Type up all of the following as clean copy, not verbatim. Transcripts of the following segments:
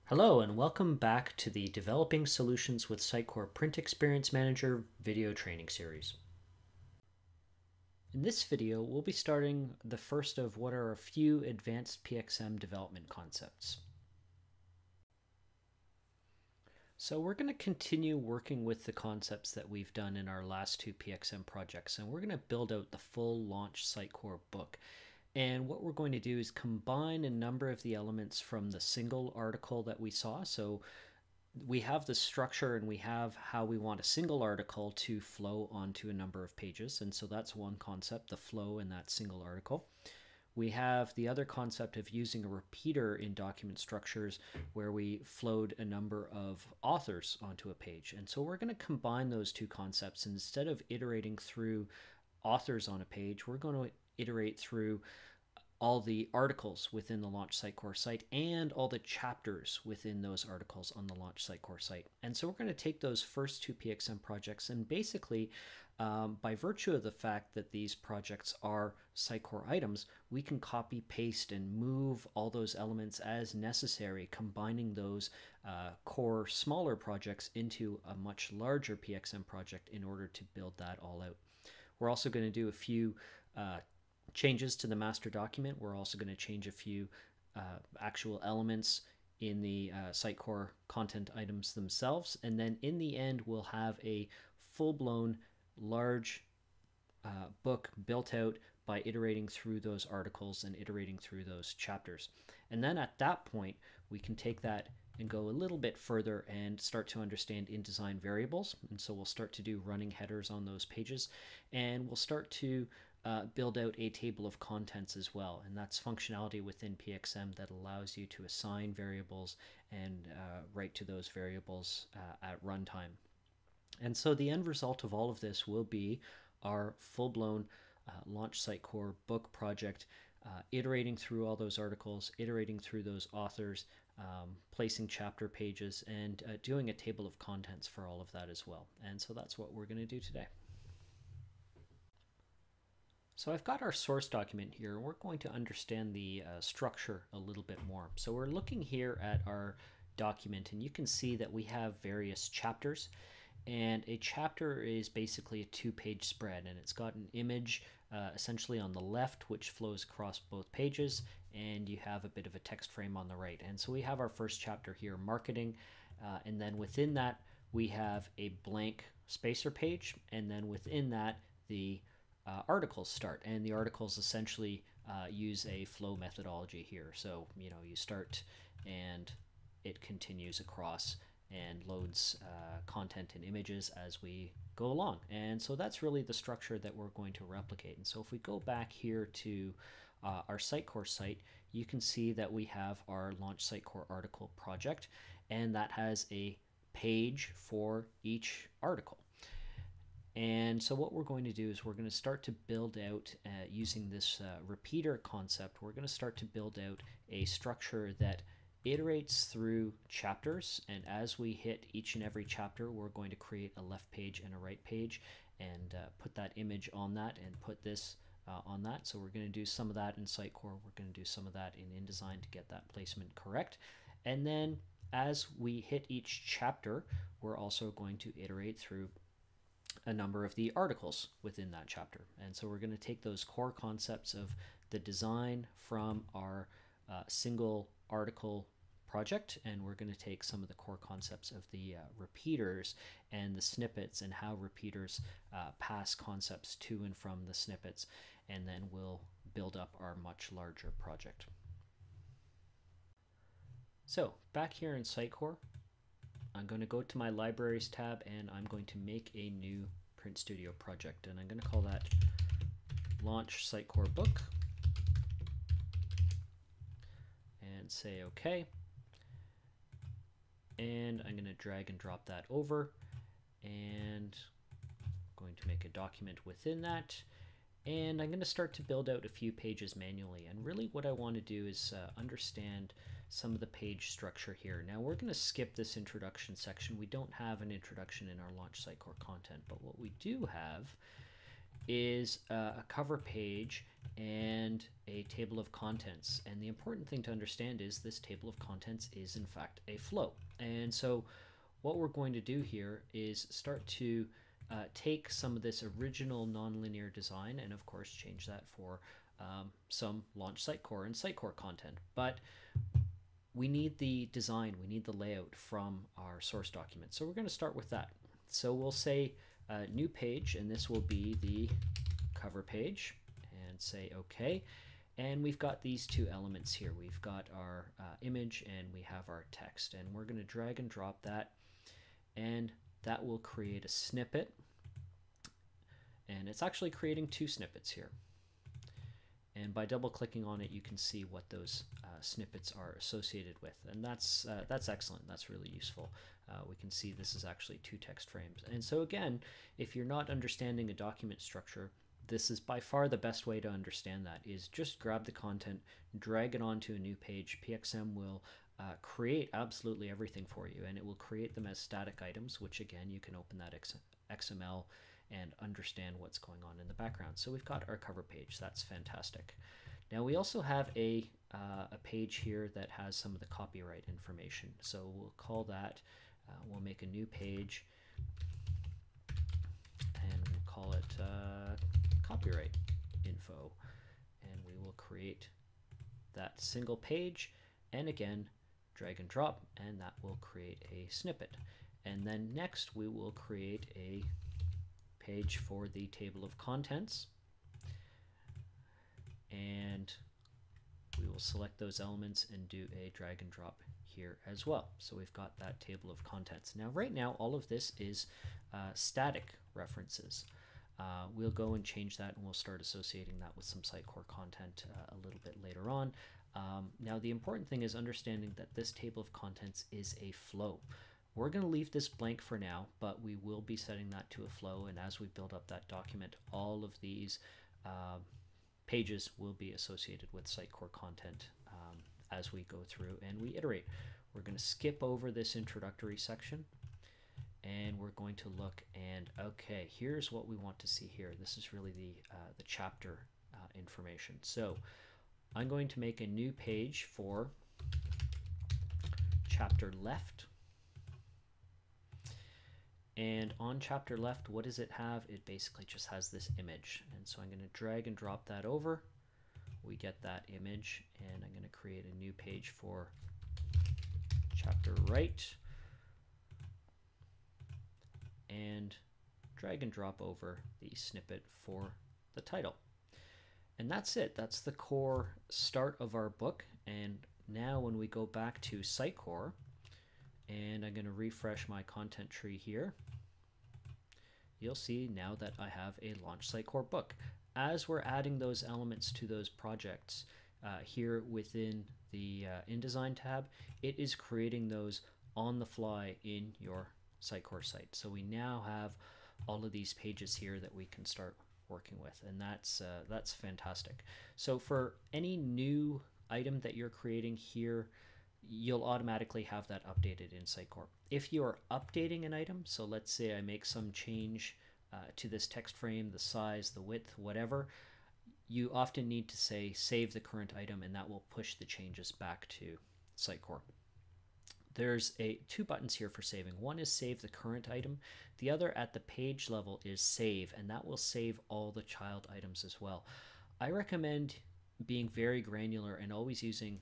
Hello and welcome back to the Developing Solutions with Sitecore Print Experience Manager video training series. In this video, we'll be starting the first of what are a few advanced PXM development concepts. So we're going to continue working with the concepts that we've done in our last two PXM projects, and we're going to build out the full Launch Sitecore book. And what we're going to do is combine a number of the elements from the single article that we saw. So we have the structure and we have how we want a single article to flow onto a number of pages. And so that's one concept, the flow in that single article. We have the other concept of using a repeater in document structures where we flowed a number of authors onto a page. And so we're going to combine those two concepts. Instead of iterating through authors on a page, we're going to iterate through all the articles within the Launch Sitecore site and all the chapters within those articles on the Launch Sitecore site. And so we're going to take those first two PXM projects and basically, by virtue of the fact that these projects are Sitecore items, we can copy, paste, and move all those elements as necessary, combining those core smaller projects into a much larger PXM project in order to build that all out. We're also going to do a few changes to the master document. We're also going to change a few actual elements in the Sitecore content items themselves. And then in the end, we'll have a full-blown large book built out by iterating through those articles and iterating through those chapters. And then at that point, we can take that and go a little bit further and start to understand InDesign variables. And so we'll start to do running headers on those pages, and we'll start to build out a table of contents as well. And that's functionality within PXM that allows you to assign variables and write to those variables at runtime. And so the end result of all of this will be our full-blown Launch Sitecore book project, iterating through all those articles, iterating through those authors, placing chapter pages, and doing a table of contents for all of that as well. And so that's what we're going to do today. So I've got our source document here, and we're going to understand the structure a little bit more. So we're looking here at our document, and you can see that we have various chapters. And a chapter is basically a two-page spread, and it's got an image essentially on the left, which flows across both pages, and you have a bit of a text frame on the right. And so we have our first chapter here, marketing, and then within that we have a blank spacer page, and then within that the articles start, and the articles essentially use a flow methodology here. So you start and it continues across and loads content and images as we go along. And so that's really the structure that we're going to replicate. And so if we go back here to our Sitecore site, you can see that we have our Launch Sitecore article project, and that has a page for each article. And so what we're going to do is we're going to start to build out, using this repeater concept, we're going to start to build out a structure that iterates through chapters, and as we hit each and every chapter, we're going to create a left page and a right page and put that image on that and put this on that. So we're going to do some of that in Sitecore. We're going to do some of that in InDesign to get that placement correct. And then as we hit each chapter, we're also going to iterate through a number of the articles within that chapter. And so we're going to take those core concepts of the design from our single article project, and we're going to take some of the core concepts of the repeaters and the snippets and how repeaters pass concepts to and from the snippets, and then we'll build up our much larger project. So back here in Sitecore, I'm going to go to my Libraries tab, and I'm going to make a new Print Studio project, and I'm going to call that Launch Sitecore Book, and say OK. And I'm going to drag and drop that over, and I'm going to make a document within that, and I'm going to start to build out a few pages manually. And really what I want to do is understand some of the page structure here. Now we're going to skip this introduction section. We don't have an introduction in our Launch Sitecore content, but what we do have is a cover page and a table of contents. And the important thing to understand is this table of contents is in fact a flow. And so what we're going to do here is start to take some of this original nonlinear design and of course change that for some Launch Sitecore and Sitecore content. But we need the design, we need the layout from our source document. So we're going to start with that. So we'll say new page, and this will be the cover page, and say OK. And we've got these two elements here. We've got our image and we have our text, and we're going to drag and drop that, and that will create a snippet. And it's actually creating two snippets here. And by double clicking on it, you can see what those snippets are associated with. And that's excellent. That's really useful. We can see this is actually two text frames. And so again, if you're not understanding a document structure, this is by far the best way to understand that, is just grab the content, drag it onto a new page. PXM will create absolutely everything for you, and it will create them as static items, which again, you can open that XML and understand what's going on in the background. So we've got our cover page. That's fantastic. Now we also have a page here that has some of the copyright information. So we'll call that, we'll make a new page, and we'll call it copyright info, and we will create that single page, and again drag and drop, and that will create a snippet. And then next we will create a page for the table of contents, and we will select those elements and do a drag and drop here as well. So we've got that table of contents. Now right now all of this is static references. We'll go and change that, and we'll start associating that with some Sitecore content a little bit later on. Now the important thing is understanding that this table of contents is a flow. We're going to leave this blank for now, but we will be setting that to a flow, and as we build up that document, all of these pages will be associated with Sitecore content as we go through and we iterate. We're going to skip over this introductory section, and we're going to look, and okay, here's what we want to see here. This is really the chapter information. So I'm going to make a new page for chapter left. And on chapter left, what does it have? It basically just has this image. And so I'm going to drag and drop that over. We get that image, and I'm going to create a new page for chapter right, and drag and drop over the snippet for the title. And that's it. That's the core start of our book. And now when we go back to Sitecore, and I'm going to refresh my content tree here, you'll see now that I have a Launch Sitecore book. As we're adding those elements to those projects here within the InDesign tab, it is creating those on the fly in your Sitecore site. So we now have all of these pages here that we can start working with, and that's fantastic. So for any new item that you're creating here, you'll automatically have that updated in Sitecore. If you are updating an item, so let's say I make some change to this text frame, the size, the width, whatever, you often need to say save the current item, and that will push the changes back to Sitecore. There's two buttons here for saving. One is save the current item. The other at the page level is save, and that will save all the child items as well. I recommend being very granular and always using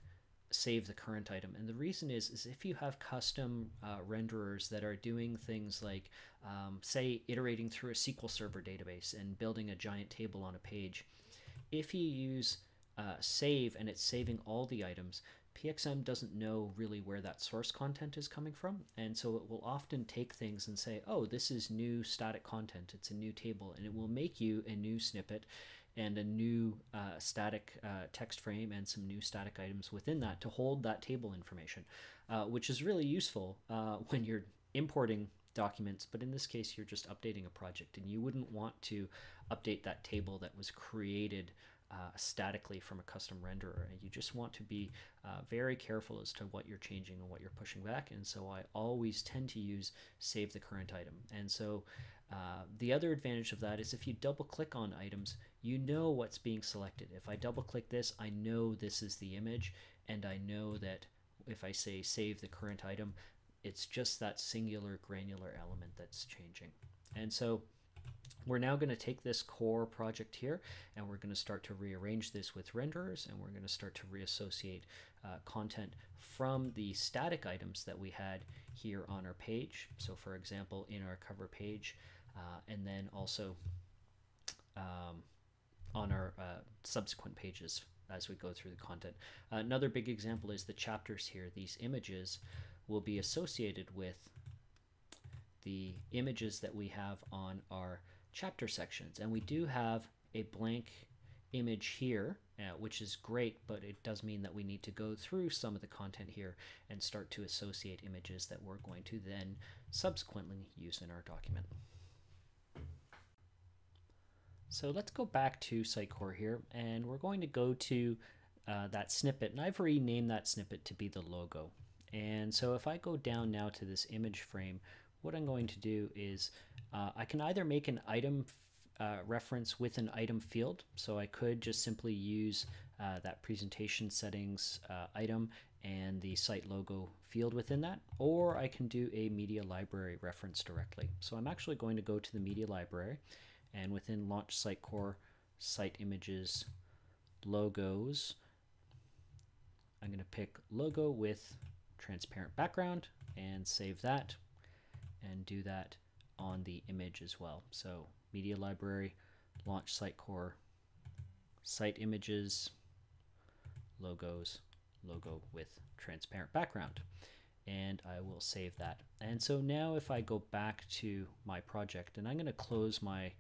save the current item. And the reason is if you have custom renderers that are doing things like, say, iterating through a SQL Server database and building a giant table on a page, if you use save and it's saving all the items, PXM doesn't know really where that source content is coming from, and so it will often take things and say, oh, this is new static content, it's a new table, and it will make you a new snippet and a new static text frame and some new static items within that to hold that table information, which is really useful when you're importing documents, but in this case you're just updating a project, and you wouldn't want to update that table that was created statically from a custom renderer. And you just want to be very careful as to what you're changing and what you're pushing back, and so I always tend to use save the current item. And so the other advantage of that is if you double click on items, you know what's being selected. If I double click this, I know this is the image, and I know that if I say save the current item, it's just that singular granular element that's changing. And so we're now going to take this core project here, and we're going to start to rearrange this with renderers, and we're going to start to reassociate content from the static items that we had here on our page. So for example, in our cover page, and then also on our subsequent pages as we go through the content. Another big example is the chapters here. These images will be associated with the images that we have on our chapter sections, and we do have a blank image here, which is great, but it does mean that we need to go through some of the content here and start to associate images that we're going to then subsequently use in our document. So let's go back to Sitecore here, and we're going to go to that snippet, and I've renamed that snippet to be the logo. And so if I go down now to this image frame, what I'm going to do is I can either make an item reference with an item field, so I could just simply use that presentation settings item and the site logo field within that, or I can do a media library reference directly. So I'm actually going to go to the media library, and within Launch Sitecore, Site Images, Logos, I'm going to pick logo with transparent background and save that, and do that on the image as well. So Media Library, Launch Sitecore, Site Images, Logos, logo with transparent background. And I will save that. And so now if I go back to my project, and I'm going to close my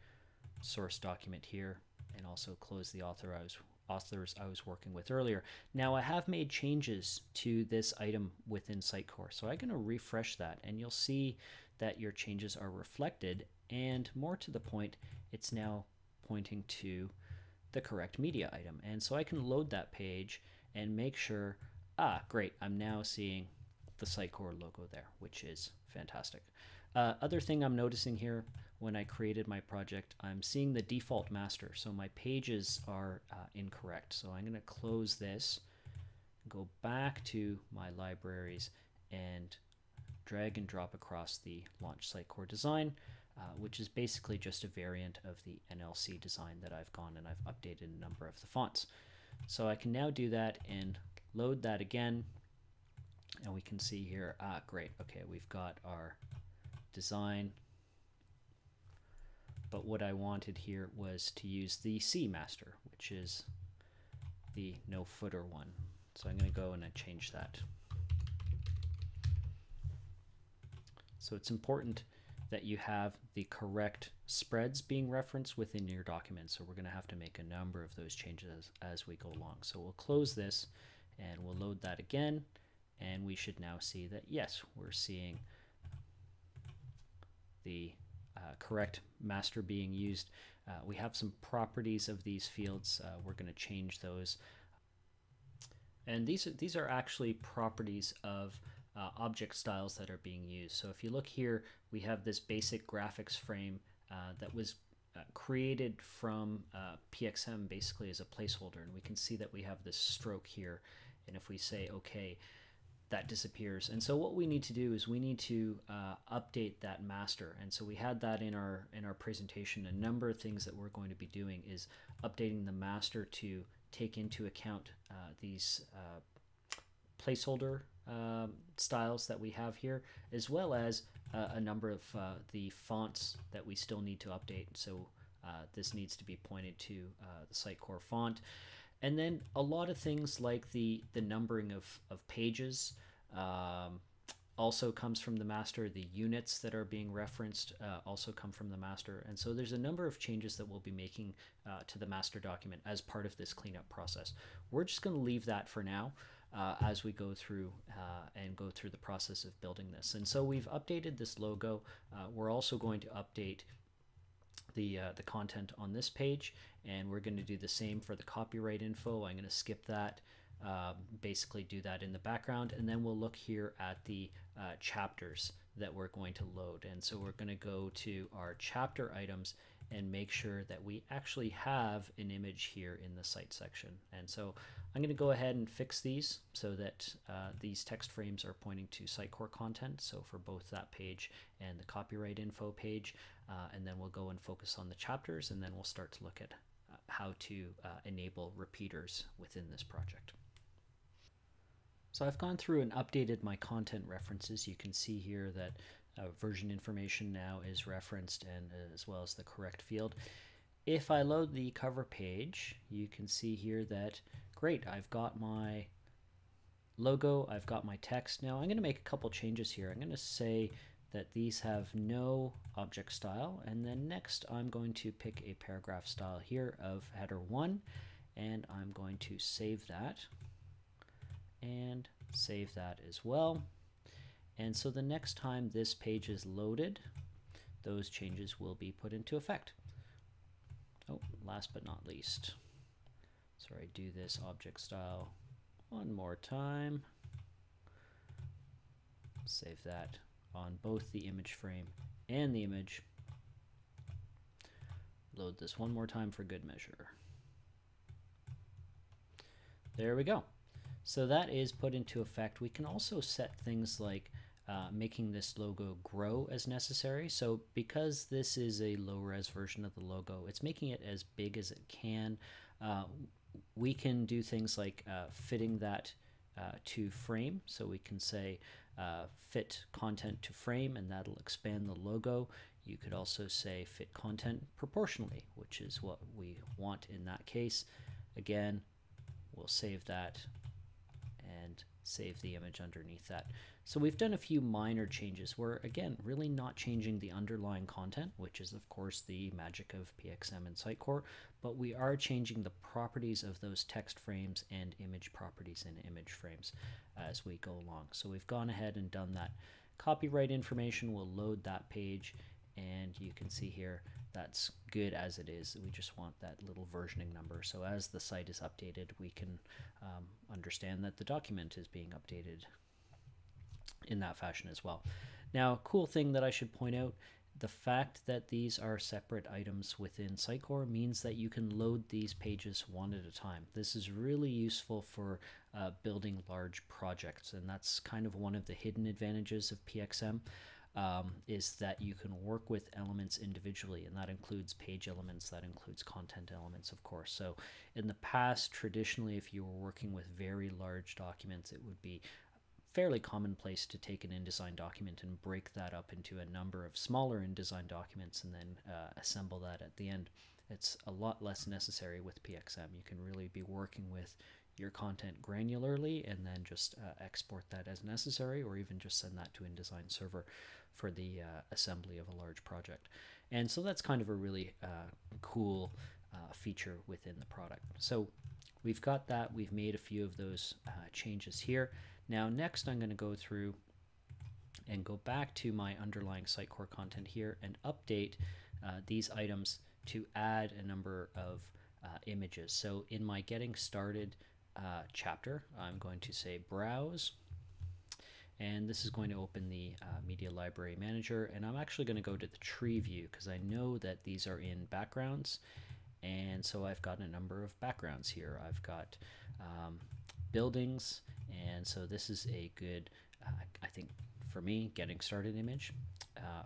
source document here and also close the authors I was working with earlier. Now I have made changes to this item within Sitecore, so I'm going to refresh that, and you'll see that your changes are reflected, and more to the point, it's now pointing to the correct media item. And so I can load that page and make sure, great, I'm now seeing the Sitecore logo there, which is fantastic. Other thing I'm noticing here, when I created my project, I'm seeing the default master, so my pages are incorrect. So I'm going to close this, go back to my libraries, and drag and drop across the Launch Sitecore design, which is basically just a variant of the NLC design that I've gone and I've updated a number of the fonts. So I can now do that and load that again, and we can see here, great, okay, we've got our design, but what I wanted here was to use the C master, which is the no footer one. So I'm going to go and change that. So it's important that you have the correct spreads being referenced within your document. So we're going to have to make a number of those changes as we go along. So we'll close this and we'll load that again, and we should now see that yes, we're seeing the correct master being used. We have some properties of these fields. We're going to change those, and these are actually properties of object styles that are being used. So if you look here, we have this basic graphics frame that was created from PXM basically as a placeholder, and we can see that we have this stroke here, and if we say OK, that disappears. And so what we need to do is we need to update that master. And so we had that in our presentation. A number of things that we're going to be doing is updating the master to take into account these placeholder styles that we have here, as well as a number of the fonts that we still need to update. So this needs to be pointed to the Sitecore font. And then a lot of things like the numbering of pages also comes from the master. The units that are being referenced also come from the master. And so there's a number of changes that we'll be making to the master document as part of this cleanup process. We're just going to leave that for now as we go through the process of building this. And so we've updated this logo. We're also going to update the content on this page, and we're going to do the same for the copyright info. I'm going to skip that, basically do that in the background, and then we'll look here at the chapters that we're going to load. And so we're going to go to our chapter items, and make sure that we actually have an image here in the site section. And so I'm going to go ahead and fix these so that these text frames are pointing to Sitecore content, so for both that page and the copyright info page, and then we'll go and focus on the chapters, and then we'll start to look at how to enable repeaters within this project. So I've gone through and updated my content references. You can see here that version information now is referenced, and as well as the correct field. If I load the cover page, you can see here that, great, I've got my logo, I've got my text. Now I'm going to make a couple changes here. I'm going to say that these have no object style, and then next I'm going to pick a paragraph style here of header 1, and I'm going to save that and save that as well. And so the next time this page is loaded, those changes will be put into effect. Oh, last but not least, so I do this object style one more time, save that on both the image frame and the image, load this one more time for good measure. There we go. So that is put into effect. We can also set things like making this logo grow as necessary. So because this is a low-res version of the logo, it's making it as big as it can. We can do things like fitting that to frame. So we can say fit content to frame, and that'll expand the logo. You could also say fit content proportionally, which is what we want in that case. Again, we'll save that and save the image underneath that. So we've done a few minor changes. We're, again, really not changing the underlying content, which is of course the magic of PXM and Sitecore, but we are changing the properties of those text frames and image properties in image frames as we go along. So we've gone ahead and done that. Copyright information will load that page, and you can see here that's good as it is. We just want that little versioning number, so as the site is updated, we can understand that the document is being updated in that fashion as well. Now, cool thing that I should point out, the fact that these are separate items within Sitecore means that you can load these pages one at a time. This is really useful for building large projects, and that's kind of one of the hidden advantages of PXM. Is that you can work with elements individually, and that includes page elements, that includes content elements, of course. So in the past, traditionally, if you were working with very large documents, it would be fairly commonplace to take an InDesign document and break that up into a number of smaller InDesign documents and then assemble that at the end. It's a lot less necessary with PXM. You can really be working with your content granularly and then just export that as necessary, or even just send that to InDesign server for the assembly of a large project. And so that's kind of a really cool feature within the product. So we've got that. We've made a few of those changes here. Now next I'm going to go through and go back to my underlying Sitecore content here and update these items to add a number of images. So in my getting started chapter, I'm going to say browse, and this is going to open the media library manager, and I'm actually going to go to the tree view because I know that these are in backgrounds, and so I've got a number of backgrounds here. I've got buildings, and so this is a good I think for me getting started image.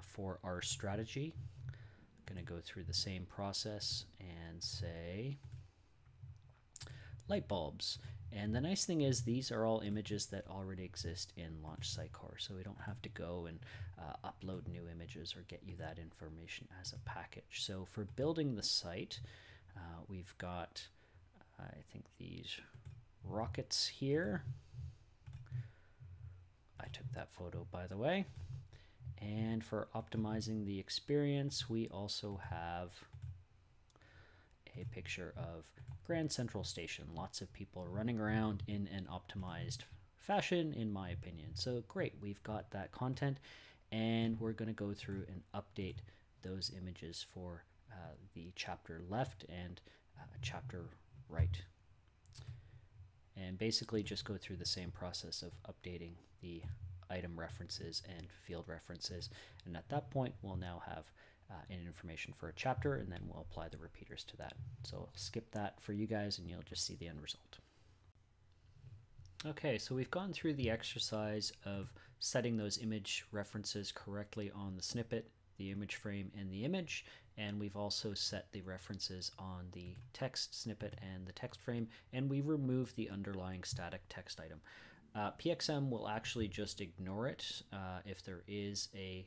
For our strategy, I'm going to go through the same process and say light bulbs. And the nice thing is these are all images that already exist in Launch Sitecore, so we don't have to go and upload new images or get you that information as a package. So for building the site, we've got I think these rockets here. I took that photo, by the way. And for optimizing the experience, we also have a picture of Grand Central Station. Lots of people running around in an optimized fashion, in my opinion. So great, we've got that content, and we're going to go through and update those images for the chapter left and chapter right. And basically just go through the same process of updating the item references and field references. And at that point, we'll now have and information for a chapter, and then we'll apply the repeaters to that. So I'll skip that for you guys and you'll just see the end result. Okay, so we've gone through the exercise of setting those image references correctly on the snippet, the image frame, and the image, and we've also set the references on the text snippet and the text frame, and we removed the underlying static text item. PXM will actually just ignore it if there is a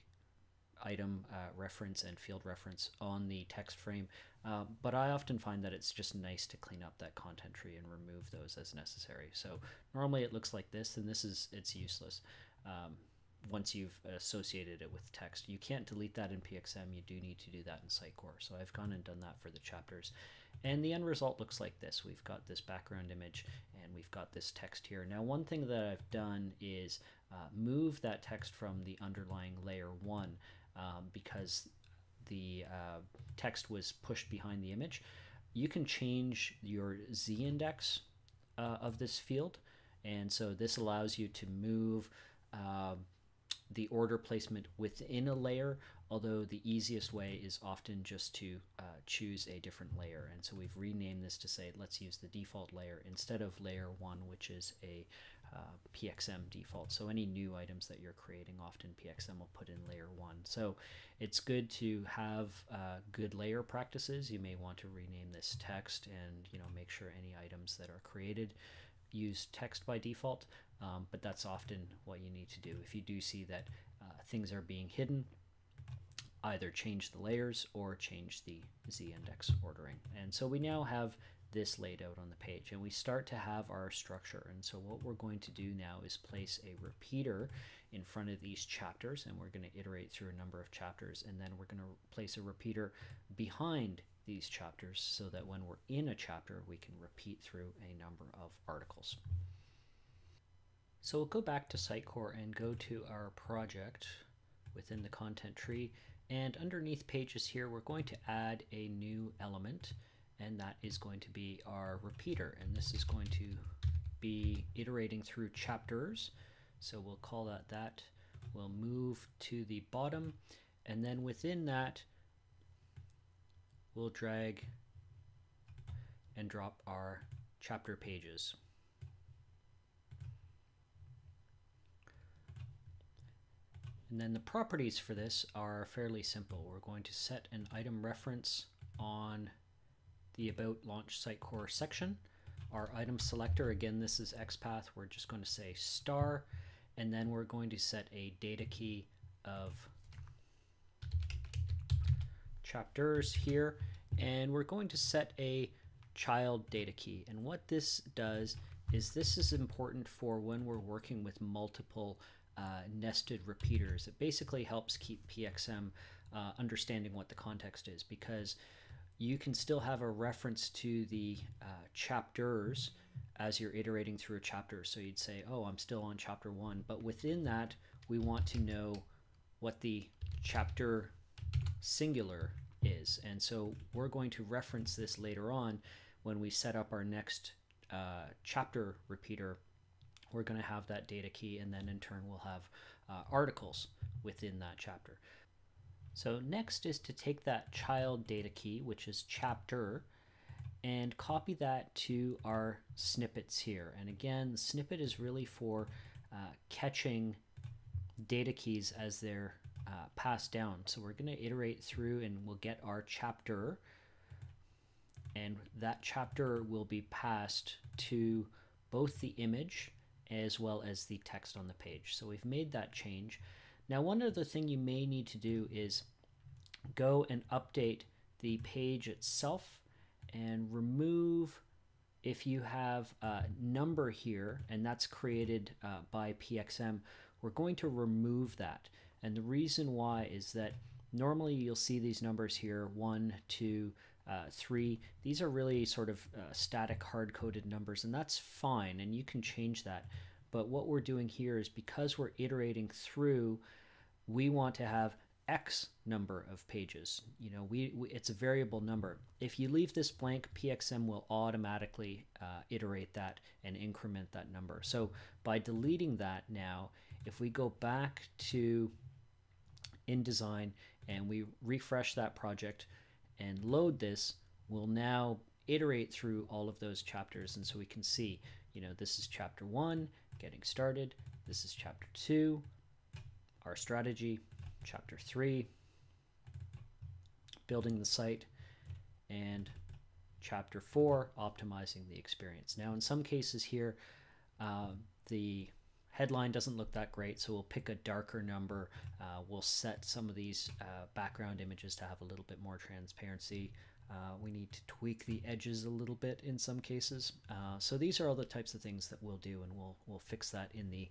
item reference and field reference on the text frame, but I often find that it's just nice to clean up that content tree and remove those as necessary. So normally it looks like this, and it's useless once you've associated it with text. You can't delete that in PXM. You do need to do that in Sitecore. So I've gone and done that for the chapters, and the end result looks like this. We've got this background image and we've got this text here. Now, one thing that I've done is move that text from the underlying layer 1 because the text was pushed behind the image. You can change your Z index of this field, and so this allows you to move the order placement within a layer, although the easiest way is often just to choose a different layer. And so we've renamed this to say, let's use the default layer instead of layer 1, which is a PXM default. So any new items that you're creating, often PXM will put in layer 1. So it's good to have good layer practices. You may want to rename this text and make sure any items that are created use text by default, but that's often what you need to do. If you do see that things are being hidden, either change the layers or change the Z index ordering. And so we now have this laid out on the page, and we start to have our structure. And so what we're going to do now is place a repeater in front of these chapters, and we're going to iterate through a number of chapters, and then we're going to place a repeater behind these chapters so that when we're in a chapter we can repeat through a number of articles. So we'll go back to Sitecore and go to our project within the content tree, and underneath pages here we're going to add a new element, and that is going to be our repeater, and this is going to be iterating through chapters. So we'll call that. We'll move to the bottom, and then within that we'll drag and drop our chapter pages. And then the properties for this are fairly simple. We're going to set an item reference on the About Launch Sitecore section. Our item selector, again, this is XPath. We're just going to say star, and then we're going to set a data key of chapters here, and we're going to set a child data key. And what this does is this is important for when we're working with multiple nested repeaters. It basically helps keep PXM understanding what the context is, because you can still have a reference to the chapters as you're iterating through a chapter. So you'd say, oh, I'm still on chapter 1, but within that we want to know what the chapter singular is, and so we're going to reference this later on when we set up our next chapter repeater. We're going to have that data key, and then in turn we'll have articles within that chapter. So next is to take that child data key, which is chapter, and copy that to our snippets here. And again, the snippet is really for catching data keys as they're passed down. So we're going to iterate through and we'll get our chapter, and that chapter will be passed to both the image as well as the text on the page. So we've made that change. Now, one other thing you may need to do is go and update the page itself and remove, if you have a number here and that's created by PXM, we're going to remove that. And the reason why is that normally you'll see these numbers here, 1, 2, 3. These are really sort of static hard-coded numbers, and that's fine, and you can change that. But what we're doing here is, because we're iterating through, we want to have X number of pages. It's a variable number. If you leave this blank, PXM will automatically iterate that and increment that number. So by deleting that now, if we go back to InDesign and we refresh that project and load this, we'll now iterate through all of those chapters. And so we can see, this is chapter 1, getting started. This is chapter 2, our strategy. Chapter 3, building the site. And chapter 4, optimizing the experience. Now, in some cases here, the headline doesn't look that great, so we'll pick a darker number. We'll set some of these background images to have a little bit more transparency. We need to tweak the edges a little bit in some cases. So these are all the types of things that we'll do, and we'll fix that in the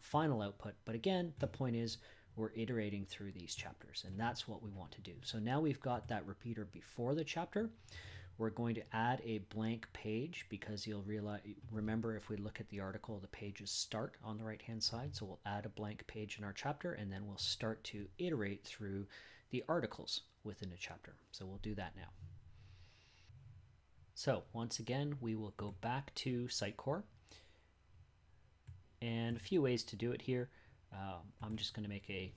final output. But again, the point is we're iterating through these chapters, and that's what we want to do. So now we've got that repeater before the chapter. We're going to add a blank page because you'll remember if we look at the article, the pages start on the right hand side. So we'll add a blank page in our chapter, and then we'll start to iterate through the articles within a chapter. So we'll do that now. So once again, we will go back to Sitecore, and a few ways to do it here. I'm just going to make a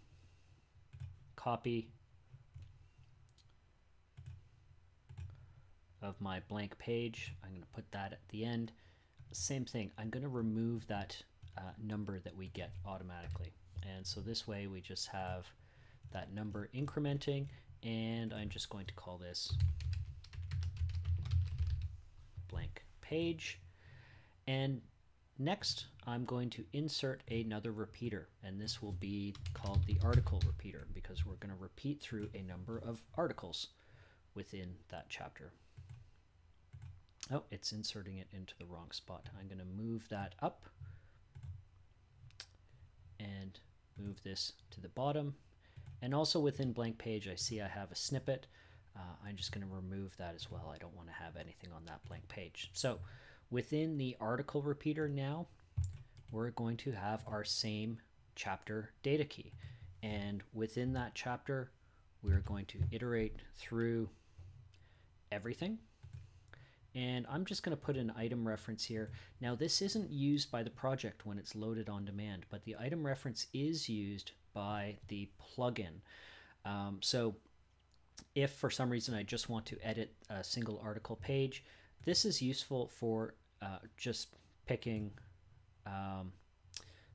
copy of my blank page. I'm going to put that at the end. Same thing, I'm going to remove that number that we get automatically. And so this way we just have that number incrementing, and I'm just going to call this blank page. And next, I'm going to insert another repeater, and this will be called the article repeater because we're going to repeat through a number of articles within that chapter. Oh, it's inserting it into the wrong spot. I'm going to move that up and move this to the bottom. And also within blank page, I see I have a snippet. I'm just going to remove that as well. I don't want to have anything on that blank page. So within the article repeater now, we're going to have our same chapter data key. And within that chapter, we're going to iterate through everything. And I'm just going to put an item reference here. Now, this isn't used by the project when it's loaded on demand, but the item reference is used by the plugin. So if for some reason I just want to edit a single article page, this is useful for just picking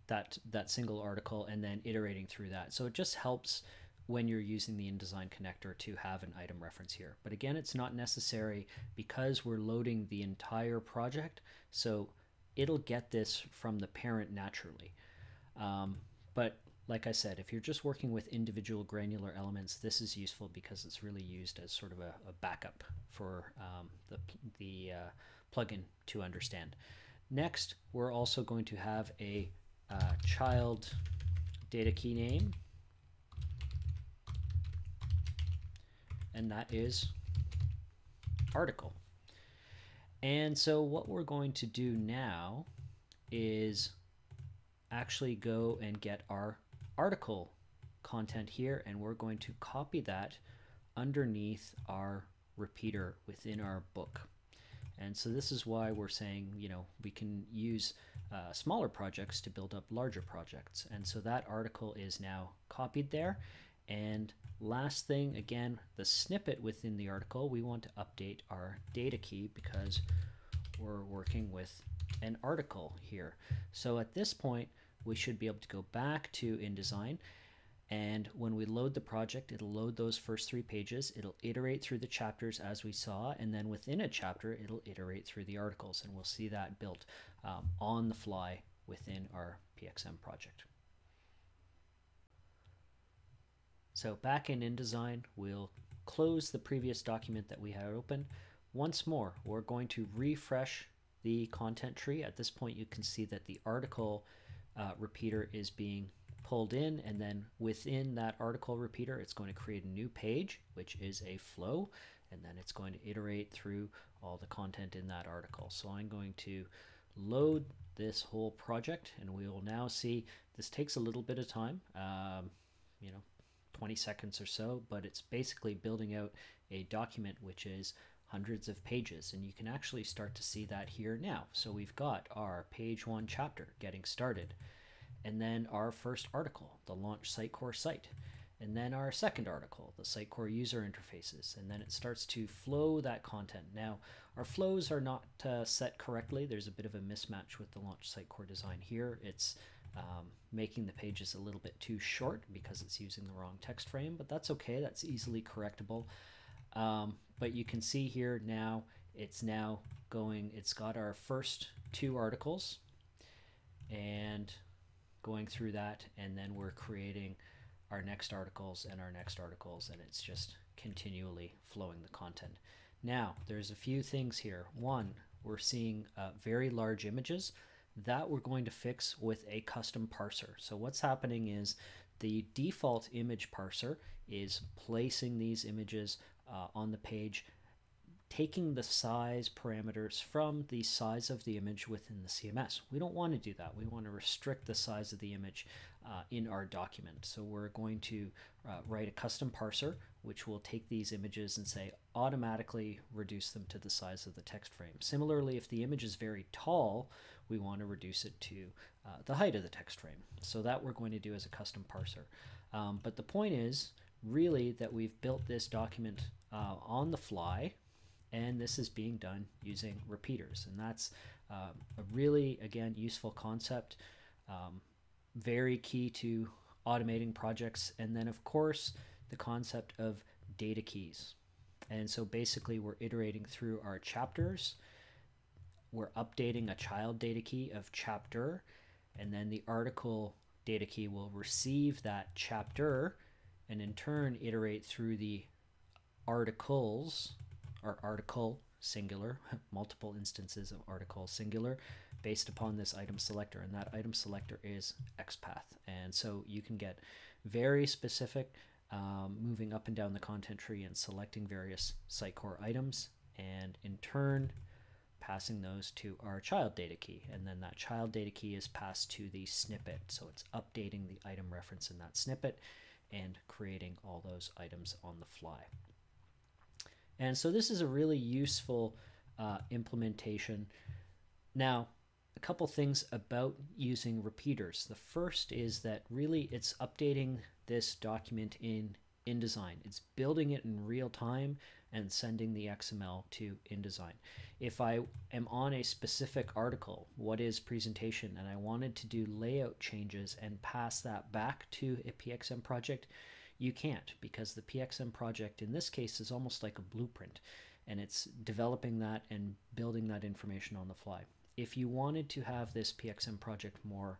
that single article and then iterating through that. So it just helps when you're using the InDesign connector to have an item reference here. But again, it's not necessary because we're loading the entire project, so it'll get this from the parent naturally. But like I said, if you're just working with individual granular elements, this is useful because it's really used as sort of a backup for the plugin to understand. Next, we're also going to have a child data key name, and that is article. And so what we're going to do now is actually go and get our article content here, and we're going to copy that underneath our repeater within our book. And so this is why we're saying, we can use smaller projects to build up larger projects. And so that article is now copied there. And last thing, again, the snippet within the article, we want to update our data key because we're working with an article here. So at this point, we should be able to go back to InDesign, and when we load the project, it'll load those first 3 pages. It'll iterate through the chapters as we saw, and then within a chapter, it'll iterate through the articles, and we'll see that built on the fly within our PXM project. So back in InDesign, we'll close the previous document that we had open. Once more, we're going to refresh the content tree. At this point, you can see that the article repeater is being pulled in, and then within that article repeater, it's going to create a new page, which is a flow, and then it's going to iterate through all the content in that article. So I'm going to load this whole project, and we will now see this takes a little bit of time, 20 seconds or so, but it's basically building out a document which is hundreds of pages, and you can actually start to see that here now. So we've got our page 1 chapter getting started, and then our first article, the Launch Sitecore site. and then our second article, the Sitecore user interfaces, and then it starts to flow that content. Now, our flows are not set correctly. There's a bit of a mismatch with the Launch Sitecore design here. It's making the pages a little bit too short because it's using the wrong text frame, but that's okay. That's easily correctable. But you can see here now, it's got our first two articles and going through that, and then we're creating our next articles and our next articles, and it's just continually flowing the content. Now, there's a few things here. One, we're seeing very large images. That we're going to fix with a custom parser. So what's happening is the default image parser is placing these images on the page, taking the size parameters from the size of the image within the CMS. We don't want to do that. We want to restrict the size of the image in our document. So we're going to write a custom parser, which will take these images and say automatically reduce them to the size of the text frame. Similarly, if the image is very tall, we want to reduce it to the height of the text frame. So that we're going to do as a custom parser. But the point is really that we've built this document on the fly, and this is being done using repeaters. And that's a really, again, useful concept, very key to automating projects. And then, of course, the concept of data keys. And so basically we're iterating through our chapters. We're updating a child data key of chapter, and then the article data key will receive that chapter and in turn iterate through the articles, or article singular, multiple instances of article singular, based upon this item selector, and that item selector is XPath. And so you can get very specific, moving up and down the content tree and selecting various Sitecore items, and in turn passing those to our child data key, and then that child data key is passed to the snippet. So it's updating the item reference in that snippet and creating all those items on the fly. And so this is a really useful implementation. Now, a couple things about using repeaters. The first is that really it's updating this document in InDesign. It's building it in real time and sending the XML to InDesign. If I am on a specific article, what is presentation, and I wanted to do layout changes and pass that back to a PXM project, you can't, because the PXM project in this case is almost like a blueprint, and it's developing that and building that information on the fly. If you wanted to have this PXM project more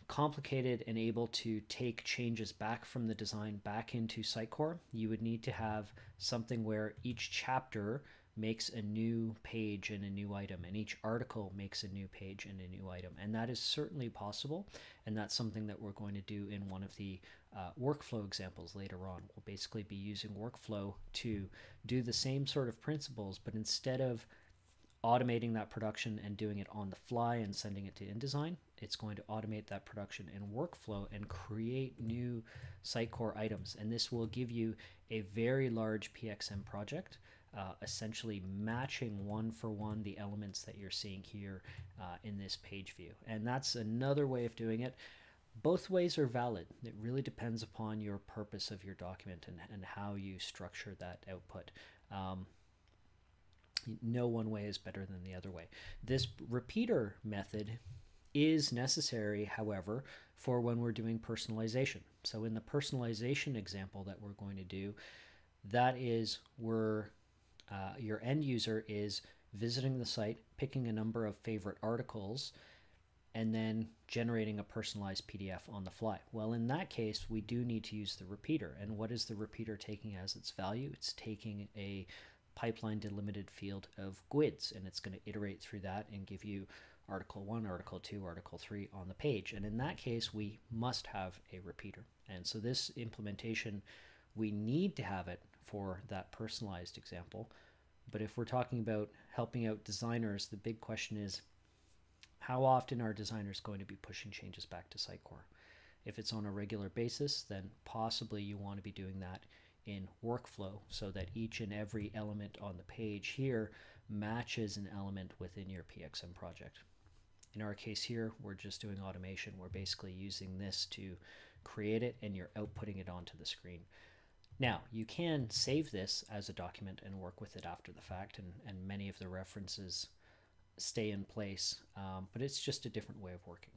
complicated and able to take changes back from the design back into Sitecore, you would need to have something where each chapter makes a new page and a new item, and each article makes a new page and a new item. And that is certainly possible, and that's something that we're going to do in one of the workflow examples later on. We'll basically be using workflow to do the same sort of principles, but instead of automating that production and doing it on the fly and sending it to InDesign, it's going to automate that production in workflow and create new Sitecore items. And this will give you a very large PXM project, essentially matching one for one the elements that you're seeing here in this page view. And that's another way of doing it. Both ways are valid. It really depends upon your purpose of your document and how you structure that output. No one way is better than the other way. This repeater method is necessary, however, for when we're doing personalization. So in the personalization example that we're going to do, that is where your end user is visiting the site, picking a number of favorite articles, and then generating a personalized PDF on the fly. Well, in that case, we do need to use the repeater. And what is the repeater taking as its value? It's taking a pipeline delimited field of GUIDs, and it's going to iterate through that and give you article 1, article 2, article 3 on the page. And in that case, we must have a repeater. And so this implementation, we need to have it for that personalized example. But if we're talking about helping out designers, the big question is, how often are designers going to be pushing changes back to Sitecore? If it's on a regular basis, then possibly you want to be doing that in workflow so that each and every element on the page here matches an element within your PXM project. In our case here, we're just doing automation. We're basically using this to create it, and you're outputting it onto the screen. Now, you can save this as a document and work with it after the fact, and many of the references stay in place, but it's just a different way of working.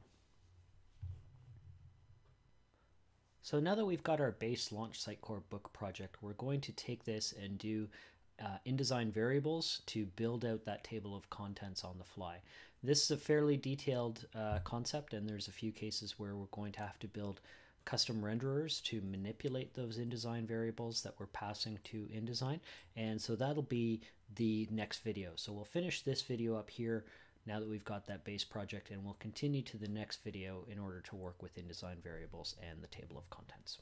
So now that we've got our base Launch Sitecore book project, we're going to take this and do InDesign variables to build out that table of contents on the fly. This is a fairly detailed concept, and there's a few cases where we're going to have to build custom renderers to manipulate those InDesign variables that we're passing to InDesign, and so that'll be the next video. So we'll finish this video up here now that we've got that base project, and we'll continue to the next video in order to work with InDesign variables and the table of contents.